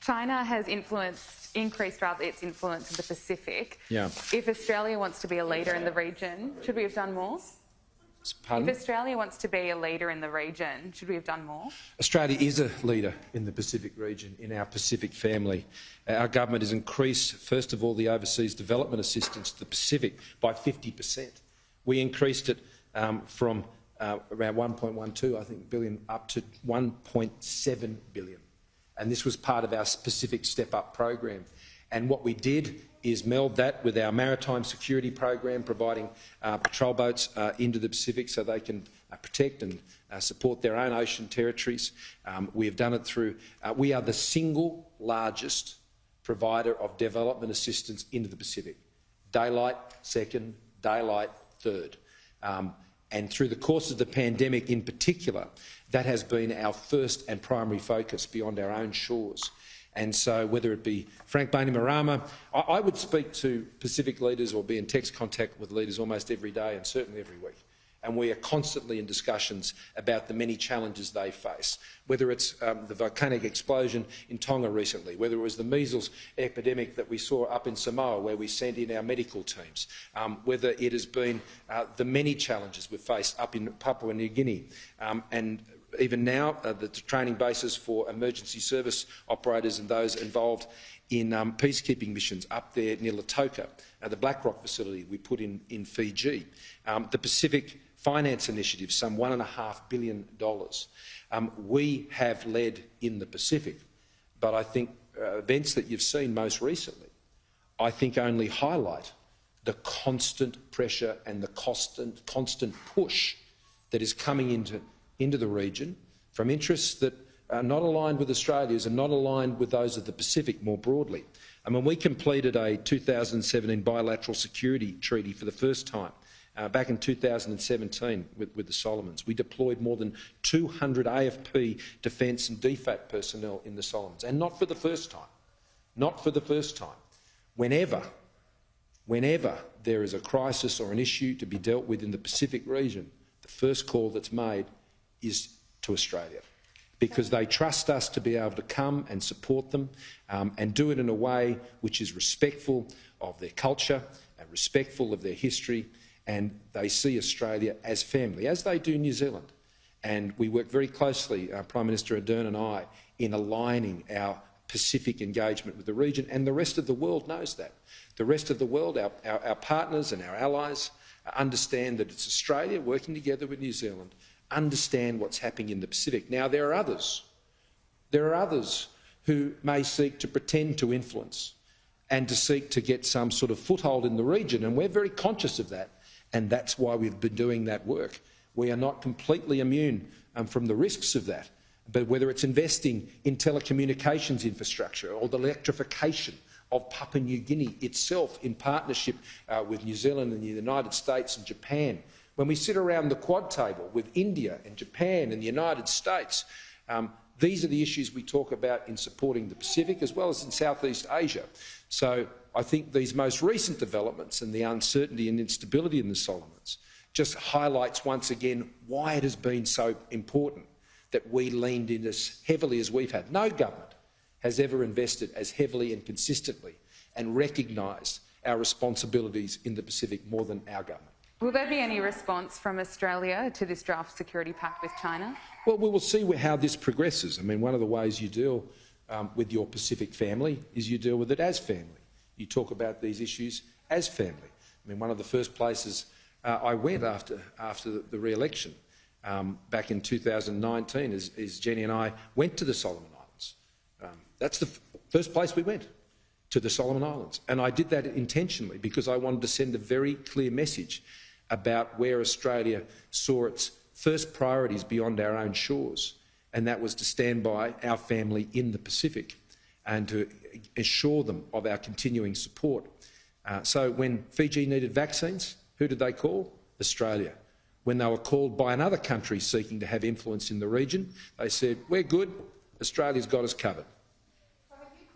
China has increased its influence in the Pacific. Yeah. If Australia wants to be a leader in the region, should we have done more? Pardon? If Australia wants to be a leader in the region, should we have done more? Australia is a leader in the Pacific region, in our Pacific family. Our government has increased, first of all, the overseas development assistance to the Pacific by 50%. We increased it from around 1.12, I think, billion up to 1.7 billion. And this was part of our Pacific Step Up program. And what we did is meld that with our maritime security program, providing patrol boats into the Pacific so they can protect and support their own ocean territories. We have done it through... we are the single largest provider of development assistance into the Pacific. Daylight second, daylight third. And through the course of the pandemic in particular, that has been our first and primary focus beyond our own shores. And so whether it be Frank Bainimarama, I would speak to Pacific leaders or be in text contact with leaders almost every day and certainly every week. And we are constantly in discussions about the many challenges they face, whether it's the volcanic explosion in Tonga recently, whether it was the measles epidemic that we saw up in Samoa where we sent in our medical teams, whether it has been the many challenges we've faced up in Papua New Guinea, and even now the training bases for emergency service operators and those involved in peacekeeping missions up there near Lautoka, the BlackRock facility we put in Fiji, the Pacific Finance Initiative, some $1.5 billion. We have led in the Pacific, but I think events that you've seen most recently, I think only highlight the constant pressure and the constant push that is coming into the region from interests that are not aligned with Australia's and not aligned with those of the Pacific more broadly. I mean, we completed a 2017 bilateral security treaty for the first time back in 2017 with the Solomons. We deployed more than 200 AFP defence and DFAT personnel in the Solomons, and not for the first time. Not for the first time. Whenever there is a crisis or an issue to be dealt with in the Pacific region, the first call that's made is to Australia, because they trust us to be able to come and support them and do it in a way which is respectful of their culture and respectful of their history, and they see Australia as family, as they do New Zealand. And we work very closely, Prime Minister Ardern and I, in aligning our Pacific engagement with the region, and the rest of the world knows that. The rest of the world, our partners and our allies, understand that it's Australia working together with New Zealand, understand what's happening in the Pacific. Now, there are others who may seek to pretend to influence and to seek to get some sort of foothold in the region, and we're very conscious of that, and that's why we've been doing that work. We are not completely immune from the risks of that, but whether it's investing in telecommunications infrastructure or the electrification of Papua New Guinea itself in partnership with New Zealand and the United States and Japan, when we sit around the Quad table with India and Japan and the United States, these are the issues we talk about in supporting the Pacific as well as in Southeast Asia. So I think these most recent developments and the uncertainty and instability in the Solomons just highlights once again why it has been so important that we leaned in as heavily as we've had. No government has ever invested as heavily and consistently and recognised our responsibilities in the Pacific more than our government. Will there be any response from Australia to this draft security pact with China? Well, we will see how this progresses. I mean, one of the ways you deal with your Pacific family is you deal with it as family. You talk about these issues as family. I mean, one of the first places I went after the re-election back in 2019 is Jenny and I went to the Solomon Islands. That's the first place we went, to the Solomon Islands. And I did that intentionally because I wanted to send a very clear message about where Australia saw its first priorities beyond our own shores, and that was to stand by our family in the Pacific and to assure them of our continuing support. So when Fiji needed vaccines, who did they call? Australia. When they were called by another country seeking to have influence in the region, they said, "We're good, Australia's got us covered."